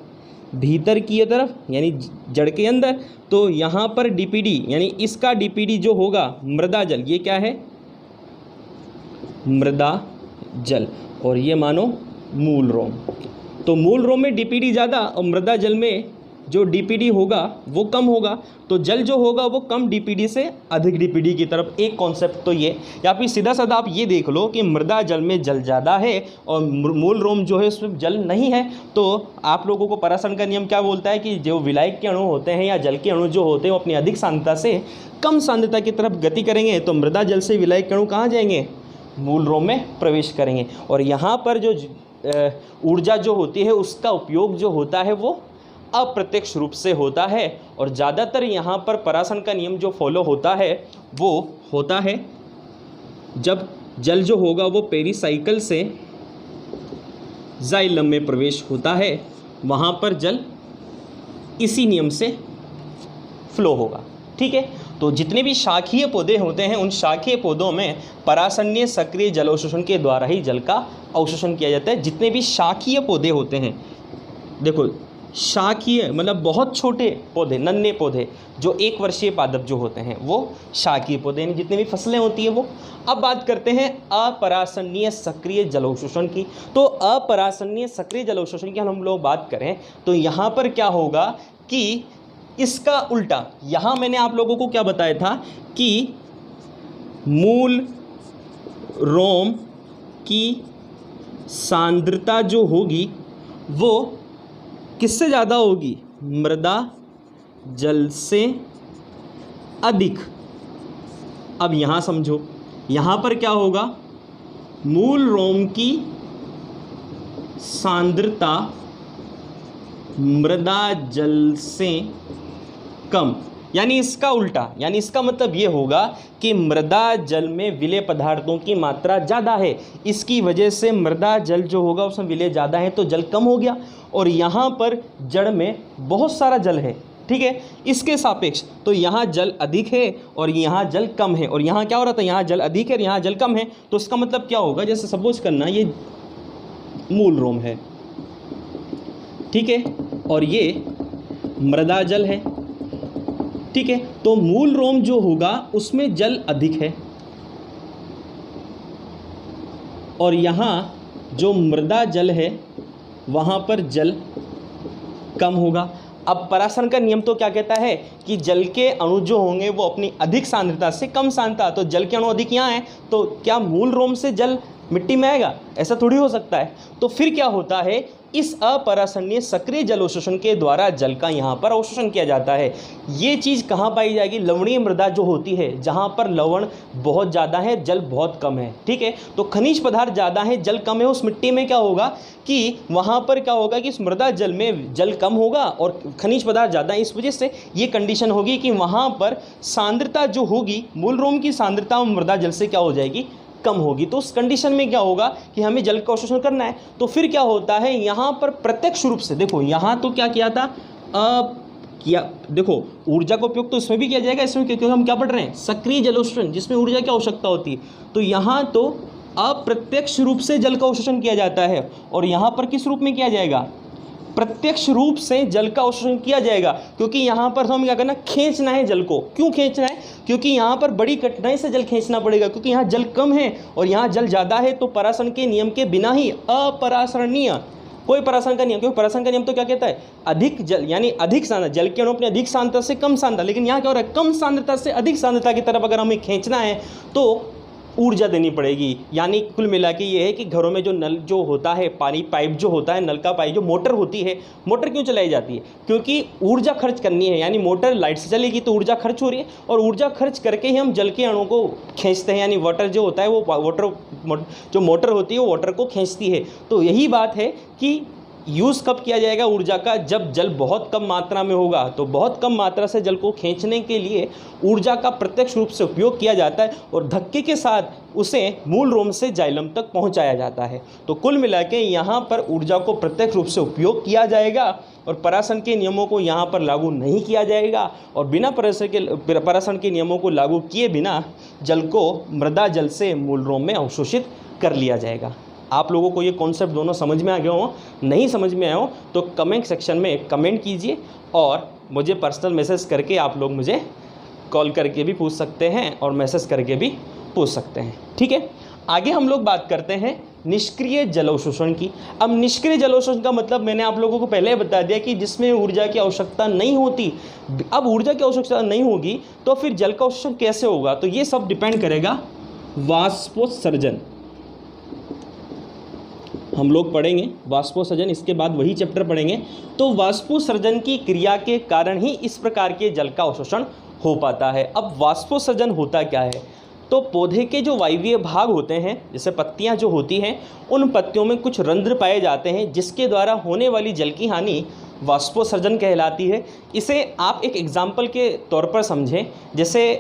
भीतर की तरफ, यानी जड़ के अंदर। तो यहाँ पर डीपीडी यानी इसका डीपीडी जो होगा मृदा जल, ये क्या है, मृदा जल, और ये मानो मूल रोम। तो मूल रोम में डीपीडी ज़्यादा और मृदा जल में जो डीपीडी होगा वो कम होगा। तो जल जो होगा वो कम डीपीडी से अधिक डीपीडी की तरफ। एक कॉन्सेप्ट तो ये, या फिर सीधा साधा आप ये देख लो कि मृदा जल में जल ज़्यादा है और मूल रोम जो है उसमें जल नहीं है। तो आप लोगों को परासरण का नियम क्या बोलता है कि जो विलायक के अणु होते हैं या जल के अणु जो होते हैं वो अपनी अधिक सांद्रता से कम सांद्रता की तरफ गति करेंगे। तो मृदा जल से विलायक के अणु कहाँ जाएंगे, मूल रोम में प्रवेश करेंगे। और यहाँ पर जो ऊर्जा जो होती है उसका उपयोग जो होता है वो अप्रत्यक्ष रूप से होता है, और ज़्यादातर यहाँ पर परासरण का नियम जो फॉलो होता है वो होता है जब जल जो होगा वो पेरिसाइकिल से जाइलम में प्रवेश होता है, वहाँ पर जल इसी नियम से फ्लो होगा, ठीक है। तो जितने भी शाखीय पौधे होते हैं उन शाखीय पौधों में परासन्य सक्रिय जलोशोषण के द्वारा ही जल का अवशोषण किया जाता है। जितने भी शाखीय पौधे होते हैं, देखो शाखीय मतलब बहुत छोटे पौधे, नन्हे पौधे, जो 1 वर्षीय पादप जो होते हैं वो शाखीय पौधे, यानी जितने भी फसलें होती हैं वो। अब बात करते हैं अपरासन्य सक्रिय जलोशोषण की। तो अपरासन्य सक्रिय जलोशोषण की हम लोग बात करें तो यहाँ पर क्या होगा कि इसका उल्टा, यहाँ मैंने आप लोगों को क्या बताया था कि मूल रोम की सांद्रता जो होगी वो किससे ज़्यादा होगी, मृदा जल से अधिक। अब यहाँ समझो, यहाँ पर क्या होगा, मूल रोम की सांद्रता मृदा जल से कम, यानी इसका उल्टा, यानी इसका मतलब ये होगा कि मृदा जल में विलेय पदार्थों की मात्रा ज़्यादा है, इसकी वजह से मृदा जल जो होगा उसमें विलेय ज़्यादा है तो जल कम हो गया। और यहाँ पर जड़ में बहुत सारा जल है, ठीक है, इसके सापेक्ष तो यहाँ जल अधिक है और यहाँ जल कम है। और यहाँ क्या हो रहा था, यहाँ जल अधिक है और यहाँ जल कम है, तो इसका मतलब क्या होगा, जैसे सपोज करना ये मूल रोम है, ठीक है, और ये मृदा जल है, ठीक है। तो मूल रोम जो होगा उसमें जल अधिक है और यहाँ जो मृदा जल है वहाँ पर जल कम होगा। अब परासरण का नियम तो क्या कहता है कि जल के अणु जो होंगे वो अपनी अधिक सांद्रता से कम सांद्रता, तो जल के अणु अधिक यहाँ है तो क्या मूल रोम से जल मिट्टी में आएगा, ऐसा थोड़ी हो सकता है। तो फिर क्या होता है, इस अपरासन्य सक्रिय जलोशोषण के द्वारा जल का यहाँ पर अवशोषण किया जाता है। ये चीज़ कहाँ पाई जाएगी, लवणीय मृदा जो होती है जहाँ पर लवण बहुत ज़्यादा है जल बहुत कम है, ठीक है। तो खनिज पदार्थ ज़्यादा है जल कम है, उस मिट्टी में क्या होगा कि वहाँ पर क्या होगा कि इस मृदा जल में जल कम होगा और खनिज पदार्थ ज़्यादा है, इस वजह से ये कंडीशन होगी कि वहाँ पर सांद्रता जो होगी मूल रोम की सांद्रता मृदा जल से क्या हो जाएगी, कम होगी। तो उस कंडीशन में क्या होगा कि हमें जल का अवशोषण करना है। तो फिर क्या होता है, यहाँ पर प्रत्यक्ष रूप से देखो, यहाँ तो क्या किया था, देखो ऊर्जा का उपयोग तो इसमें भी किया जाएगा, इसमें क्योंकि हम क्या पढ़ रहे हैं, सक्रिय जलोशोषण जिसमें ऊर्जा की आवश्यकता होती है। तो यहाँ तो अप्रत्यक्ष रूप से जल का अवशोषण किया जाता है और यहाँ पर किस रूप में किया जाएगा, प्रत्यक्ष रूप से जल का अवशोषण किया जाएगा, क्योंकि यहाँ पर हमें क्या करना, खींचना है जल को। क्यों खींचना है? क्योंकि यहाँ पर बड़ी कठिनाई से जल खींचना पड़ेगा, क्योंकि यहाँ जल कम है और यहाँ जल ज़्यादा है। तो परासरण के नियम के बिना ही अपरासरणीय, कोई परासरण का नियम, क्योंकि परासरण का नियम तो क्या कहता है, अधिक जल यानी अधिक सांद्रता, जल के अणु अपनी अधिक सांद्रता से कम सांद्रता, लेकिन यहाँ क्या हो रहा है, कम सांद्रता से अधिक सांद्रता की तरफ अगर हमें खींचना है तो ऊर्जा देनी पड़ेगी। यानी कुल मिला के ये है कि घरों में जो नल जो होता है, पानी पाइप जो होता है, नल का पाइप जो मोटर होती है, मोटर क्यों चलाई जाती है? क्योंकि ऊर्जा खर्च करनी है, यानी मोटर लाइट से चलेगी तो ऊर्जा खर्च हो रही है, और ऊर्जा खर्च करके ही हम जल के अणु को खींचते हैं। यानी वाटर जो होता है वो जो मोटर होती है वो वाटर को खींचती है। तो यही बात है कि यूज़ कब किया जाएगा ऊर्जा का, जब जल बहुत कम मात्रा में होगा। तो बहुत कम मात्रा से जल को खींचने के लिए ऊर्जा का प्रत्यक्ष रूप से उपयोग किया जाता है और धक्के के साथ उसे मूल रोम से जाइलम तक पहुंचाया जाता है। तो कुल मिला के यहाँ पर ऊर्जा को प्रत्यक्ष रूप से उपयोग किया जाएगा और परासरण के नियमों को यहाँ पर लागू नहीं किया जाएगा, और बिना परासरण के नियमों को लागू किए बिना जल को मृदा जल से मूल रोम में अवशोषित कर लिया जाएगा। आप लोगों को ये कॉन्सेप्ट दोनों समझ में आ गया हो? नहीं समझ में आया हो तो कमेंट सेक्शन में कमेंट कीजिए, और मुझे पर्सनल मैसेज करके आप लोग मुझे कॉल करके भी पूछ सकते हैं और मैसेज करके भी पूछ सकते हैं। ठीक है, आगे हम लोग बात करते हैं निष्क्रिय जल अवशोषण की। अब निष्क्रिय जल अवशोषण का मतलब मैंने आप लोगों को पहले बता दिया कि जिसमें ऊर्जा की आवश्यकता नहीं होती। अब ऊर्जा की आवश्यकता नहीं होगी तो फिर जल का अवशोषण कैसे होगा? तो ये सब डिपेंड करेगा वाष्पोत्सर्जन। हम लोग पढ़ेंगे वाष्पोत्सर्जन, इसके बाद वही चैप्टर पढ़ेंगे। तो वाष्पोत्सर्जन की क्रिया के कारण ही इस प्रकार के जल का अवशोषण हो पाता है। अब वाष्पोत्सर्जन होता क्या है? तो पौधे के जो वायवीय भाग होते हैं, जैसे पत्तियां जो होती हैं, उन पत्तियों में कुछ रंध्र पाए जाते हैं जिसके द्वारा होने वाली जल की हानि वाष्पोत्सर्जन कहलाती है। इसे आप एक एग्जाम्पल के तौर पर समझें, जैसे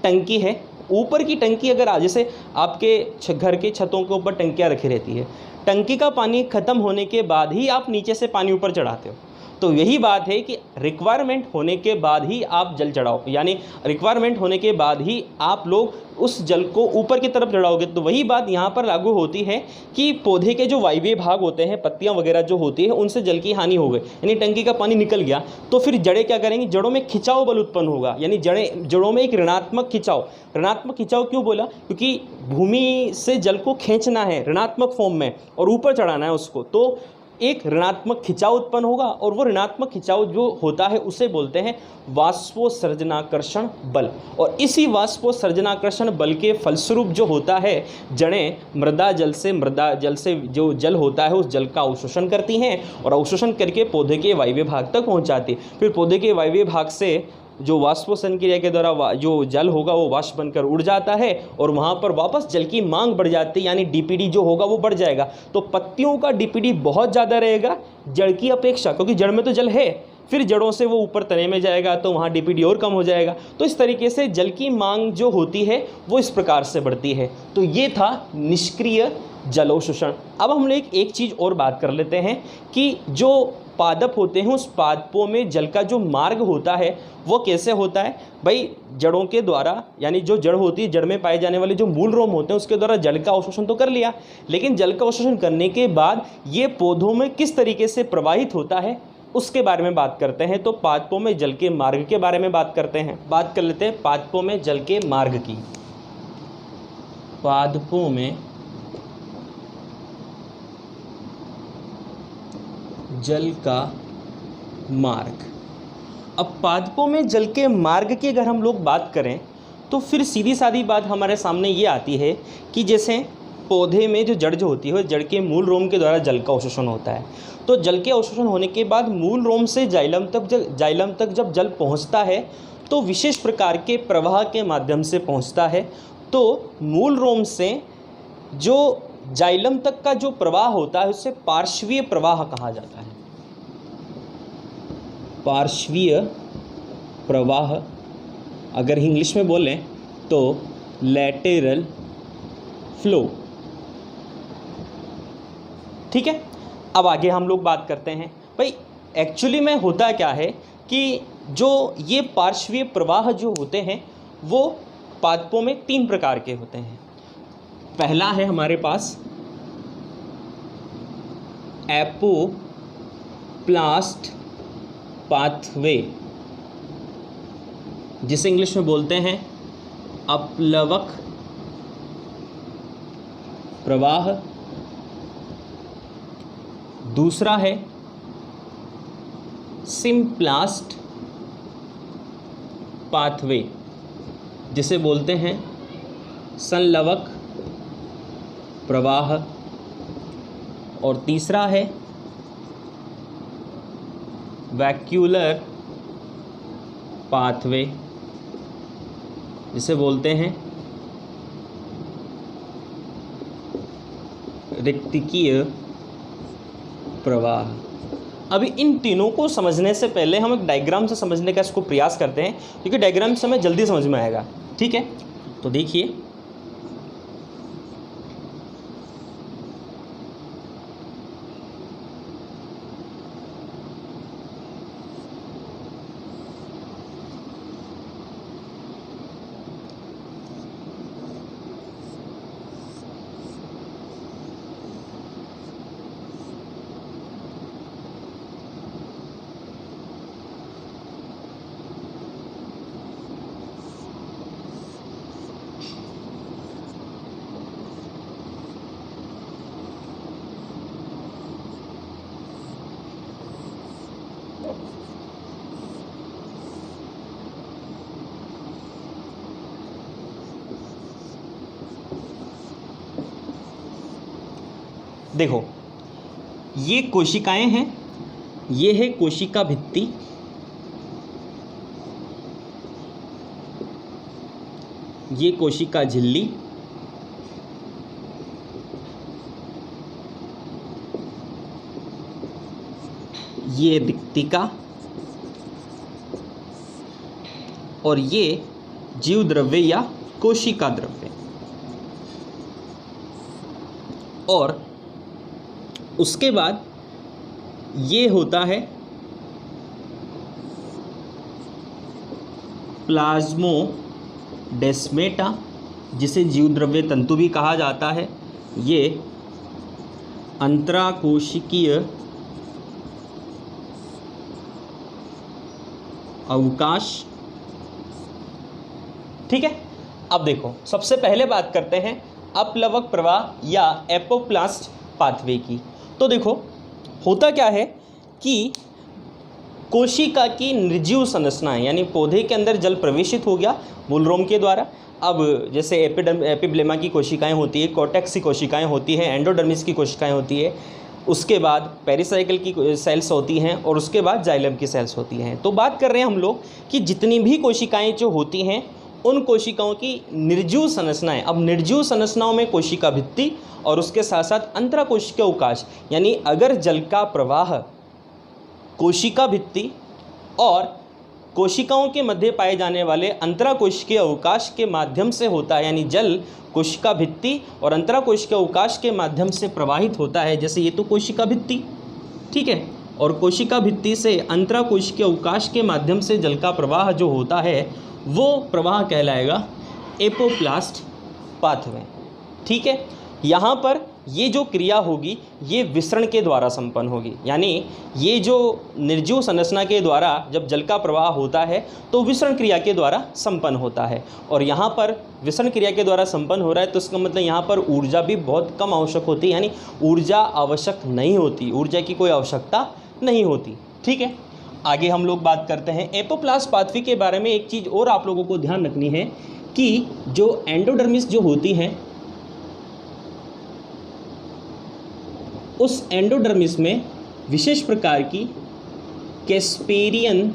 टंकी है, ऊपर की टंकी अगर जैसे आपके घर के छतों के ऊपर टंकियाँ रखी रहती है, टंकी का पानी ख़त्म होने के बाद ही आप नीचे से पानी ऊपर चढ़ाते हो। तो यही बात है कि रिक्वायरमेंट होने के बाद ही आप जल चढ़ाओ, यानी रिक्वायरमेंट होने के बाद ही आप लोग उस जल को ऊपर की तरफ चढ़ाओगे। तो वही बात यहाँ पर लागू होती है कि पौधे के जो वायवीय भाग होते हैं, पत्तियाँ वगैरह जो होती है, उनसे जल की हानि हो गई, यानी टंकी का पानी निकल गया, तो फिर जड़ें क्या करेंगी? जड़ों में खिंचाव बल उत्पन्न होगा, यानी जड़ों में एक ऋणात्मक खिंचाव। ऋणात्मक खिंचाव क्यों बोला? क्योंकि भूमि से जल को खींचना है ऋणात्मक फॉर्म में और ऊपर चढ़ाना है उसको, तो एक ऋणात्मक खिंचाव उत्पन्न होगा, और वो ऋणात्मक खिंचाव जो होता है उसे बोलते हैं वाष्पोत्सर्जनाकर्षण बल। और इसी वाष्पोत्सर्जनाकर्षण बल के फलस्वरूप जो होता है, जड़ें मृदा जल से जो जल होता है उस जल का अवशोषण करती हैं और अवशोषण करके पौधे के वायवीय भाग तक पहुंचाती। फिर पौधे के वायवीय भाग से जो वाष्पोत्सर्जन क्रिया के द्वारा जो जल होगा वो वाष्प बनकर उड़ जाता है और वहाँ पर वापस जल की मांग बढ़ जाती है, यानी डीपीडी जो होगा वो बढ़ जाएगा। तो पत्तियों का डीपीडी बहुत ज़्यादा रहेगा जड़ की अपेक्षा, क्योंकि जड़ में तो जल है, फिर जड़ों से वो ऊपर तने में जाएगा तो वहाँ डीपीडी और कम हो जाएगा। तो इस तरीके से जल की मांग जो होती है वो इस प्रकार से बढ़ती है। तो ये था निष्क्रिय जल अवशोषण। अब हम लोग एक चीज़ और बात कर लेते हैं कि जो पादप होते हैं उस पादपों में जल का जो मार्ग होता है वो कैसे होता है। भाई जड़ों के द्वारा, यानी जो जड़ होती है, जड़ में पाए जाने वाले जो मूल रोम होते हैं उसके द्वारा जल का अवशोषण तो कर लिया, लेकिन जल का अवशोषण करने के बाद ये पौधों में किस तरीके से प्रवाहित होता है उसके बारे में बात करते हैं। तो पादपों में जल के मार्ग के बारे में बात करते हैं। बात कर लेते हैं पादपों में जल के मार्ग की। पादपों में जल का मार्ग। अब पादपों में जल के मार्ग की अगर हम लोग बात करें तो फिर सीधी सादी बात हमारे सामने ये आती है कि जैसे पौधे में जो जड़ जो होती है जड़ के मूल रोम के द्वारा जल का अवशोषण होता है। तो जल के अवशोषण होने के बाद मूल रोम से जाइलम तक जब जल पहुंचता है तो विशेष प्रकार के प्रवाह के माध्यम से पहुंचता है। तो मूल रोम से जो जाइलम तक का जो प्रवाह होता है उसे पार्श्वीय प्रवाह कहा जाता है। पार्श्वीय प्रवाह अगर इंग्लिश में बोलें तो लैटेरल फ्लो। ठीक है, अब आगे हम लोग बात करते हैं भाई एक्चुअली में होता क्या है कि जो ये पार्श्वीय प्रवाह जो होते हैं वो पादपों में 3 प्रकार के होते हैं। पहला है हमारे पास एपोप्लास्ट पाथवे, जिसे इंग्लिश में बोलते हैं अपलवक प्रवाह। दूसरा है सिम्प्लास्ट पाथवे, जिसे बोलते हैं संलवक प्रवाह। और तीसरा है वैक्यूलर पाथवे, जिसे बोलते हैं रिक्तिकीय प्रवाह। अभी इन तीनों को समझने से पहले हम एक डायग्राम से समझने का इसको प्रयास करते हैं, क्योंकि डायग्राम से हमें जल्दी समझ में आएगा। ठीक है, तो देखिए देखो, ये कोशिकाएं हैं, ये है कोशिका भित्ति, ये कोशिका झिल्ली, ये रिक्तिका, और ये जीव द्रव्य या कोशिका द्रव्य। और उसके बाद ये होता है प्लाज्मोडेस्मेटा, जिसे जीव द्रव्य तंतु भी कहा जाता है। ये अंतराकोशिकीय अवकाश। ठीक है, अब देखो, सबसे पहले बात करते हैं अपलवक प्रवाह या एपोप्लास्ट पाथवे की। तो देखो, होता क्या है कि कोशिका की निर्जीव संरचनाएं, यानी पौधे के अंदर जल प्रवेशित हो गया वूलरोम के द्वारा। अब जैसे एपिब्लेमा की कोशिकाएं होती है, कॉर्टेक्स की कोशिकाएं होती हैं, एंडोडर्मिस की कोशिकाएं होती है, उसके बाद पेरिसाइकिल की सेल्स होती हैं, और उसके बाद जाइलम की सेल्स होती हैं। तो बात कर रहे हैं हम लोग कि जितनी भी कोशिकाएं जो होती हैं, उन कोशिकाओं की निर्जीव संरचनाएं। अब निर्जीव संरचनाओं में कोशिका भित्ति और उसके साथ साथ अंतराकोशिकीय अवकाश, यानी अगर जल का प्रवाह कोशिका भित्ति और कोशिकाओं के मध्य पाए जाने वाले अंतराकोशिकीय अवकाश के माध्यम से होता है, यानी जल कोशिका भित्ति और अंतराकोशिकीय अवकाश के माध्यम से प्रवाहित होता है। जैसे ये तो कोशिका भित्ति, ठीक है, और कोशिका भित्ति से अंतराकोशिकीय अवकाश के माध्यम से जल का प्रवाह जो होता है वो प्रवाह कहलाएगा एपोप्लास्ट पाथवे। ठीक है, यहाँ पर ये जो क्रिया होगी ये विसरण के द्वारा संपन्न होगी, यानी ये जो निर्जीव संरचना के द्वारा जब जल का प्रवाह होता है तो विसरण क्रिया के द्वारा संपन्न होता है। और यहाँ पर विसरण क्रिया के द्वारा संपन्न हो रहा है तो इसका मतलब यहाँ पर ऊर्जा भी बहुत कम आवश्यक होती है, यानी ऊर्जा आवश्यक नहीं होती, ऊर्जा की कोई आवश्यकता नहीं होती। ठीक है, आगे हम लोग बात करते हैं एपोप्लास्ट पाथवे के बारे में। एक चीज़ और आप लोगों को ध्यान रखनी है कि जो एंडोडर्मिस जो होती है, उस एंडोडर्मिस में विशेष प्रकार की कैस्पेरियन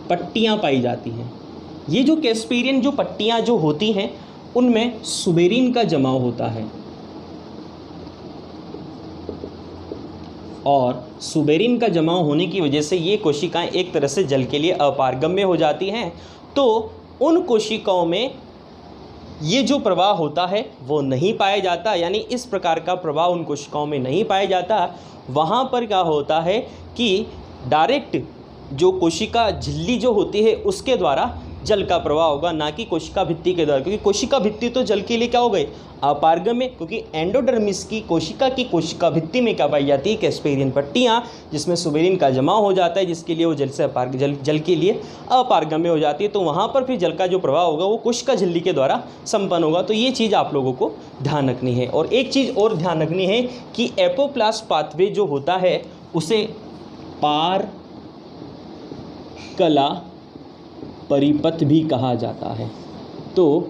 पट्टियाँ पाई जाती हैं। ये जो कैस्पेरियन जो पट्टियाँ जो होती हैं उनमें सुबेरिन का जमाव होता है, और सुबेरिन का जमाव होने की वजह से ये कोशिकाएं एक तरह से जल के लिए अपारगम्य हो जाती हैं। तो उन कोशिकाओं में ये जो प्रवाह होता है वो नहीं पाया जाता, यानी इस प्रकार का प्रवाह उन कोशिकाओं में नहीं पाया जाता। वहाँ पर क्या होता है कि डायरेक्ट जो कोशिका झिल्ली जो होती है उसके द्वारा जल का प्रवाह होगा, ना कि कोशिका भित्ति के द्वारा, क्योंकि कोशिका भित्ति तो जल के लिए क्या हो गई, अपारगम्य, क्योंकि एंडोडर्मिस की कोशिका भित्ति में क्या पाई जाती है, कैस्पेरियन पट्टियाँ, जिसमें सुबेरिन का जमाव हो जाता है, जिसके लिए वो जल से जल के लिए अपारगम्य हो जाती है। तो वहाँ पर फिर जल का जो प्रवाह होगा वो कोशिका झिल्ली के द्वारा संपन्न होगा। तो ये चीज़ आप लोगों को ध्यान रखनी है। और एक चीज़ और ध्यान रखनी है कि एपोप्लास्ट पाथवे जो होता है उसे पार कला परिपथ भी कहा जाता है। तो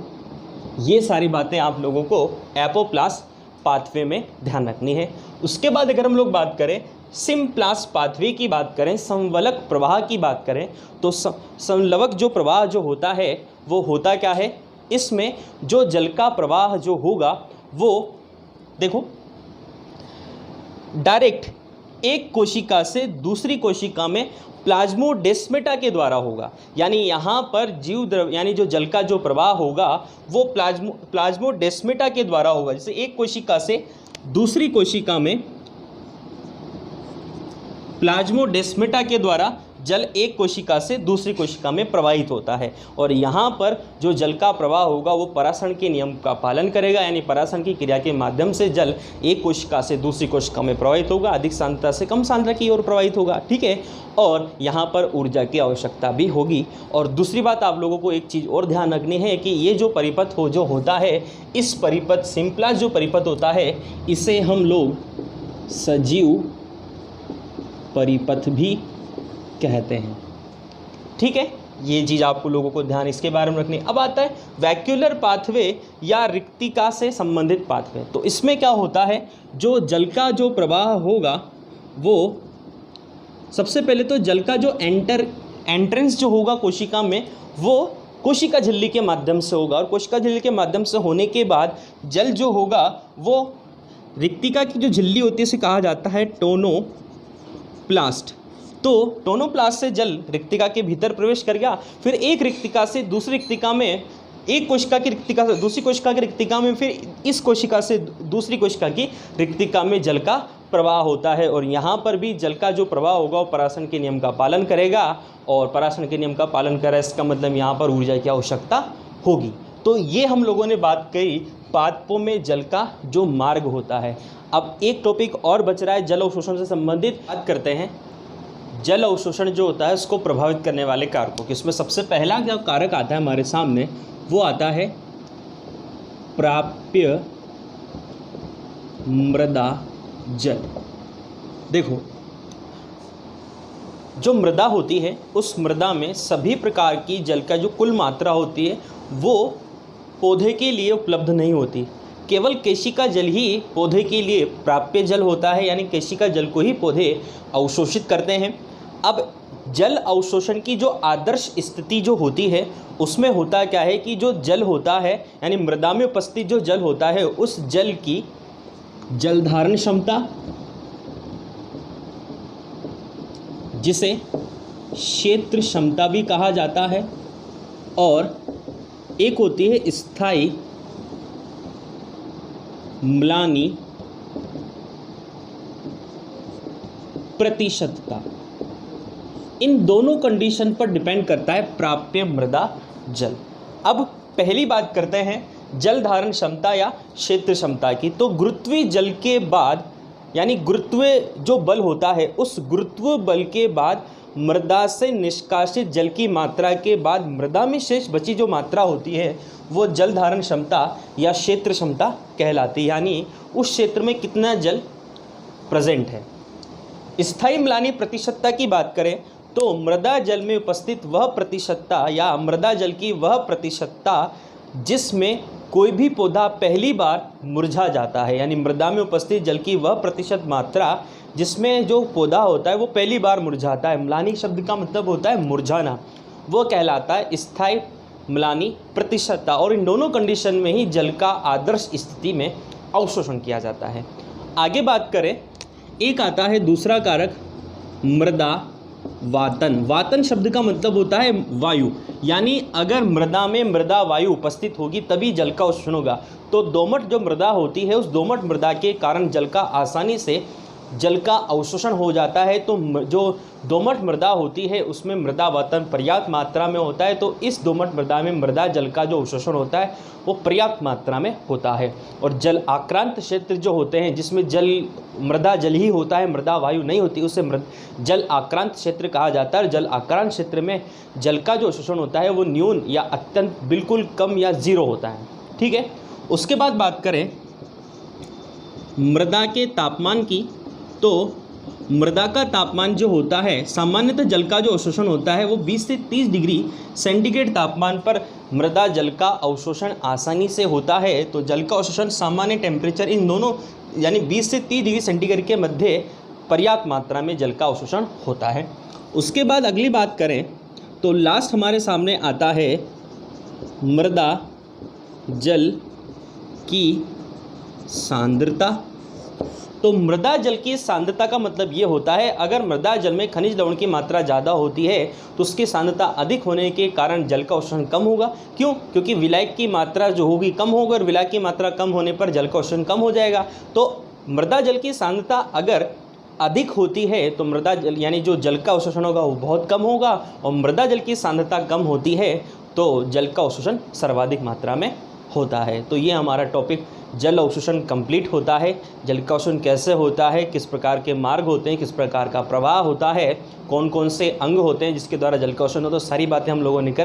ये सारी बातें आप लोगों को एपोप्लास्ट पाथवे में ध्यान रखनी है। उसके बाद अगर हम लोग बात करें सिम्प्लास्ट पाथवे की बात करें, संवलक प्रवाह की बात करें, तो संलवक जो प्रवाह जो होता है वो होता क्या है, इसमें जो जल का प्रवाह जो होगा वो देखो डायरेक्ट एक कोशिका से दूसरी कोशिका में प्लाज्मोडेस्मेटा के द्वारा होगा। यानी यहाँ पर जीव द्रव यानी जो जल का जो प्रवाह होगा वो प्लाज्मोडेस्मेटा के द्वारा होगा। जैसे एक कोशिका से दूसरी कोशिका में प्लाज्मोडेस्मेटा के द्वारा जल एक कोशिका से दूसरी कोशिका में प्रवाहित होता है। और यहाँ पर जो जल का प्रवाह होगा वो परासरण के नियम का पालन करेगा, यानी परासरण की क्रिया के माध्यम से जल एक कोशिका से दूसरी कोशिका में प्रवाहित होगा, अधिक सांद्रता से कम सांद्रता की ओर प्रवाहित होगा। ठीक है, और यहाँ पर ऊर्जा की आवश्यकता भी होगी। और दूसरी बात आप लोगों को एक चीज़ और ध्यान रखनी है कि ये जो परिपथ जो होता है, इस परिपथ सिम्प्लास्ट जो परिपथ होता है इसे हम लोग सजीव परिपथ भी कहते हैं। ठीक है, ये चीज़ आपको लोगों को ध्यान इसके बारे में रखनी। अब आता है वैक्यूलर पाथवे या रिक्तिका से संबंधित पाथवे। तो इसमें क्या होता है, जो जल का जो प्रवाह होगा वो सबसे पहले तो जल का जो एंट्रेंस जो होगा कोशिका में वो कोशिका झिल्ली के माध्यम से होगा। और कोशिका झिल्ली के माध्यम से होने के बाद जल जो होगा वो रिक्तिका की जो झिल्ली होती है उसे कहा जाता है टोनोप्लास्ट। तो टोनोप्लास्ट से जल रिक्तिका के भीतर प्रवेश कर गया, फिर एक रिक्तिका से दूसरी रिक्तिका में, एक कोशिका की रिक्तिका से दूसरी कोशिका की रिक्तिका में, फिर इस कोशिका से दूसरी कोशिका की रिक्तिका में जल का प्रवाह होता है। और यहाँ पर भी जल का जो प्रवाह होगा वो परासरण के नियम का पालन करेगा। और परासरण के नियम का पालन करें इसका मतलब यहाँ पर ऊर्जा की आवश्यकता होगी। तो ये हम लोगों ने बात कही पादपों में जल का जो मार्ग होता है। अब एक टॉपिक और बच रहा है, जल अवशोषण से संबंधित बात करते हैं। जल अवशोषण जो होता है उसको प्रभावित करने वाले कारकों की, इसमें सबसे पहला जो कारक आता है हमारे सामने वो आता है प्राप्य मृदा जल। देखो जो मृदा होती है उस मृदा में सभी प्रकार की जल का जो कुल मात्रा होती है वो पौधे के लिए उपलब्ध नहीं होती। केवल केशिका जल ही पौधे के लिए प्राप्य जल होता है, यानी केशिका जल को ही पौधे अवशोषित करते हैं। अब जल अवशोषण की जो आदर्श स्थिति जो होती है उसमें होता क्या है कि जो जल होता है यानी मृदा में उपस्थित जो जल होता है उस जल की जल धारण क्षमता, जिसे क्षेत्र क्षमता भी कहा जाता है, और एक होती है स्थायी म्लानी प्रतिशतता। इन दोनों कंडीशन पर डिपेंड करता है प्राप्य मृदा जल। अब पहली बात करते हैं जल धारण क्षमता या क्षेत्र क्षमता की। तो गुरुत्वीय जल के बाद यानी गुरुत्वीय जो बल होता है उस गुरुत्व बल के बाद मृदा से निष्कासित जल की मात्रा के बाद मृदा में शेष बची जो मात्रा होती है वो जल धारण क्षमता या क्षेत्र क्षमता कहलाती है, यानी उस क्षेत्र में कितना जल प्रेजेंट है। स्थायी म्लानी प्रतिशतता की बात करें तो मृदा जल में उपस्थित वह प्रतिशतता या मृदा जल की वह प्रतिशतता जिसमें कोई भी पौधा पहली बार मुरझा जाता है, यानी मृदा में उपस्थित जल की वह प्रतिशत मात्रा जिसमें जो पौधा होता है वो पहली बार मुरझाता है। म्लानी शब्द का मतलब होता है मुरझाना, वो कहलाता है स्थायी म्लानी प्रतिशतता। और इन दोनों कंडीशन में ही जल का आदर्श स्थिति में अवशोषण किया जाता है। आगे बात करें, एक आता है दूसरा कारक मृदा वातन। वातन शब्द का मतलब होता है वायु, यानी अगर मृदा में मृदा वायु उपस्थित होगी तभी जल का अवशोषण होगा। तो दोमट जो मृदा होती है उस दोमट मृदा के कारण जल का आसानी से जल का अवशोषण हो जाता है तो जो दोमट मृदा होती है उसमें मृदावतन पर्याप्त मात्रा में होता है। तो इस दोमट मृदा में मृदा जल का जो अवशोषण होता है वो पर्याप्त मात्रा में होता है। और जल आक्रांत क्षेत्र जो होते हैं जिसमें मृदा जल ही होता है, मृदा वायु नहीं होती, उसे जल आक्रांत क्षेत्र कहा जाता है। जल आक्रांत क्षेत्र में जल का जो अवशोषण होता है वो न्यून या अत्यंत बिल्कुल कम या ज़ीरो होता है। ठीक है, उसके बाद बात करें मृदा के तापमान की, तो मृदा का तापमान जो होता है, सामान्यतः जल का जो अवशोषण होता है वो 20 से 30 डिग्री सेंटीग्रेड तापमान पर मृदा जल का अवशोषण आसानी से होता है। तो जल का अवशोषण सामान्य टेम्परेचर इन दोनों यानी 20 से 30 डिग्री सेंटीग्रेड के मध्य पर्याप्त मात्रा में जल का अवशोषण होता है। उसके बाद अगली बात करें तो लास्ट हमारे सामने आता है मृदा जल की सांद्रता। तो मृदा जल की सांद्रता का मतलब ये होता है, अगर मृदा जल में खनिज लवण की मात्रा ज़्यादा होती है तो उसकी सांद्रता अधिक होने के कारण जल का अवशोषण कम होगा। क्यों? क्योंकि विलायक की मात्रा जो होगी कम होगी और विलायक की मात्रा कम होने पर जल का अवशोषण कम हो जाएगा। तो मृदा जल की सांद्रता अगर अधिक होती है तो मृदा जल यानी जो जल का अवशोषण होगा वो बहुत कम होगा, और मृदा जल की सांद्रता कम होती है तो जल का अवशोषण सर्वाधिक मात्रा में होता है। तो ये हमारा टॉपिक जल अवशोषण कंप्लीट होता है। जल का अवशोषण कैसे होता है, किस प्रकार के मार्ग होते हैं, किस प्रकार का प्रवाह होता है, कौन कौन से अंग होते हैं जिसके द्वारा जल का अवशोषण होता है, तो सारी बातें हम लोगों ने कर